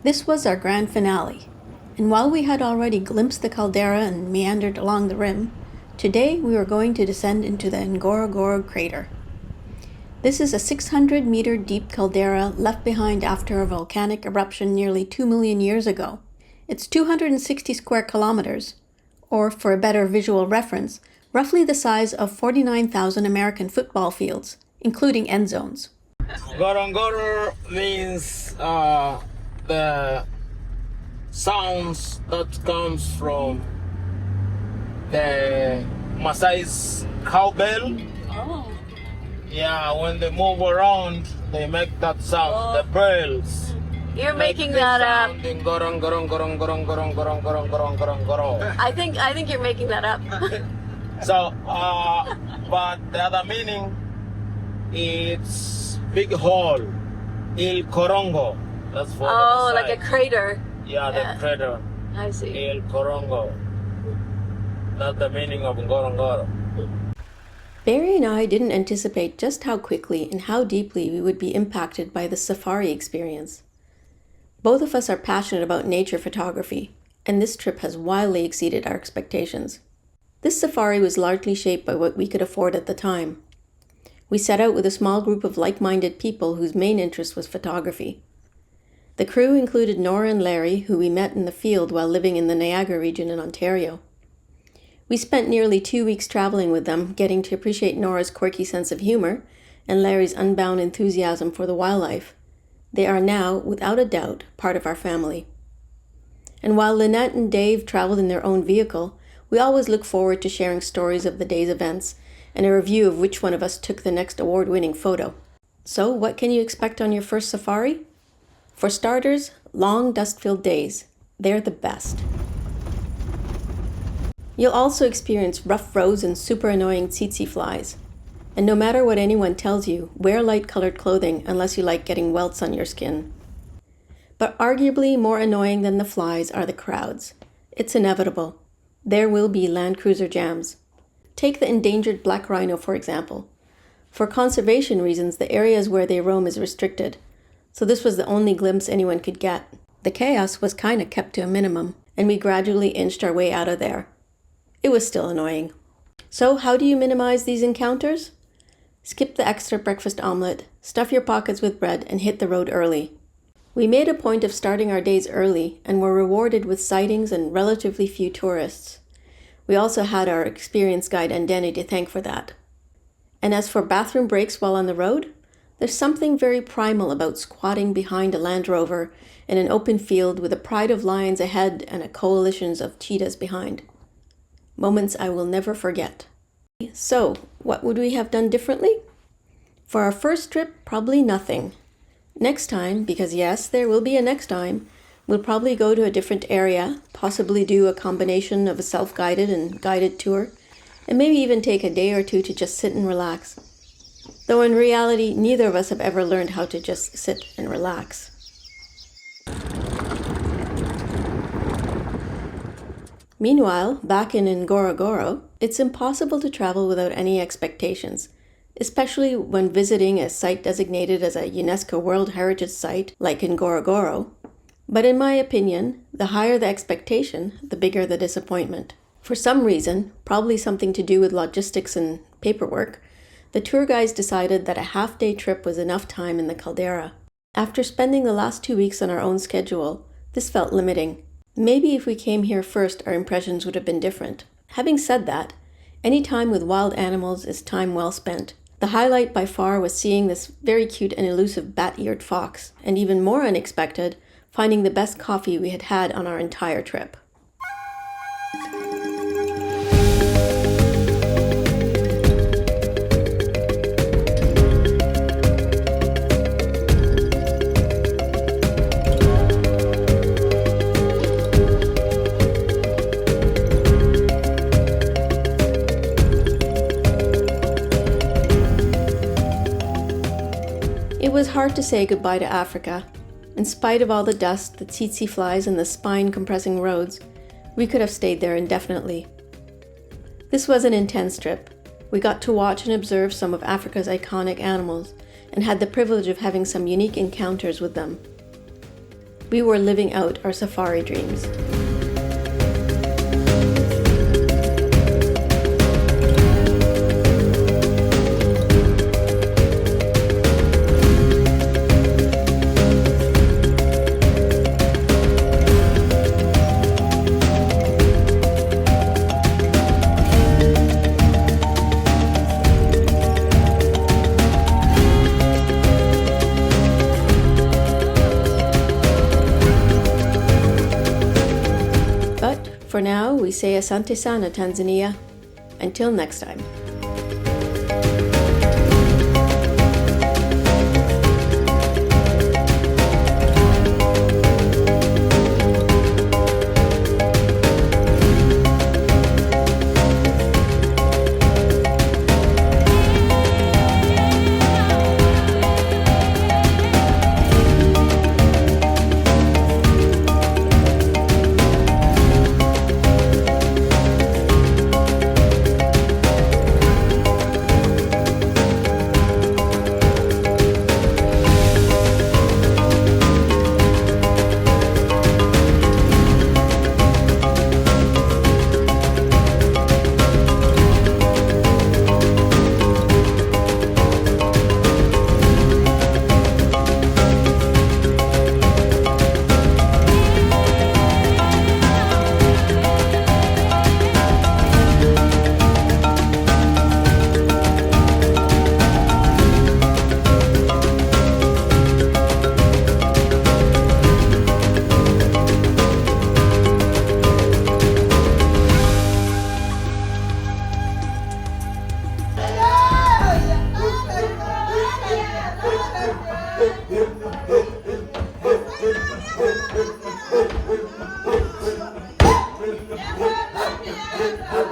This was our grand finale, and while we had already glimpsed the caldera and meandered along the rim, today we were going to descend into the Ngorongoro Crater. This is a 600-meter deep caldera left behind after a volcanic eruption nearly 2 million years ago. It's 260 square kilometers, or for a better visual reference, roughly the size of 49,000 American football fields, including end zones. Ngorongoro means the sounds that comes from the Maasai's cowbell. Oh. Yeah, when they move around, they make that sound. Oh. The bells. You're making that up. Gorong, gorong, gorong, gorong, gorong, gorong, gorong, gorong, gorong, gorong. I think you're making that up. So, but the other meaning, it's big hole, Il Korongo. That's for Oh, the like a crater. Yeah, the Yeah. crater, I see. Il Korongo. That's the meaning of Ngorongoro. Barry and I didn't anticipate just how quickly and how deeply we would be impacted by the safari experience. Both of us are passionate about nature photography, and this trip has wildly exceeded our expectations. This safari was largely shaped by what we could afford at the time. We set out with a small group of like-minded people whose main interest was photography. The crew included Nora and Larry, who we met in the field while living in the Niagara region in Ontario. We spent nearly 2 weeks traveling with them, getting to appreciate Nora's quirky sense of humor and Larry's unbound enthusiasm for the wildlife. They are now, without a doubt, part of our family. And while Lynette and Dave traveled in their own vehicle, we always look forward to sharing stories of the day's events and a review of which one of us took the next award-winning photo. So, what can you expect on your first safari? For starters, long dust-filled days. They're the best. You'll also experience rough roads and super annoying tsetse flies. And no matter what anyone tells you, wear light-colored clothing unless you like getting welts on your skin. But arguably more annoying than the flies are the crowds. It's inevitable. There will be Land Cruiser jams. Take the endangered black rhino, for example. For conservation reasons, the areas where they roam is restricted, so this was the only glimpse anyone could get. The chaos was kinda kept to a minimum, and we gradually inched our way out of there. It was still annoying. So how do you minimize these encounters? Skip the extra breakfast omelette, stuff your pockets with bread, and hit the road early. We made a point of starting our days early and were rewarded with sightings and relatively few tourists. We also had our experience guide and Danny to thank for that. And as for bathroom breaks while on the road, there's something very primal about squatting behind a Land Rover in an open field with a pride of lions ahead and a coalition of cheetahs behind. Moments I will never forget. So, what would we have done differently? For our first trip, probably nothing. Next time, because yes, there will be a next time, we'll probably go to a different area, possibly do a combination of a self-guided and guided tour, and maybe even take a day or two to just sit and relax. Though in reality, neither of us have ever learned how to just sit and relax. Meanwhile, back in Ngorongoro, it's impossible to travel without any expectations, especially when visiting a site designated as a UNESCO World Heritage Site like Ngorongoro. But in my opinion, the higher the expectation, the bigger the disappointment. For some reason, probably something to do with logistics and paperwork, the tour guides decided that a half-day trip was enough time in the caldera. After spending the last 2 weeks on our own schedule, this felt limiting. Maybe if we came here first, our impressions would have been different. Having said that, any time with wild animals is time well spent. The highlight by far was seeing this very cute and elusive bat-eared fox, and even more unexpected, finding the best coffee we had had on our entire trip. It was hard to say goodbye to Africa. In spite of all the dust, the tsetse flies, and the spine-compressing roads, we could have stayed there indefinitely. This was an intense trip. We got to watch and observe some of Africa's iconic animals, and had the privilege of having some unique encounters with them. We were living out our safari dreams. For now, we say asante sana, Tanzania. Until next time. Yeah.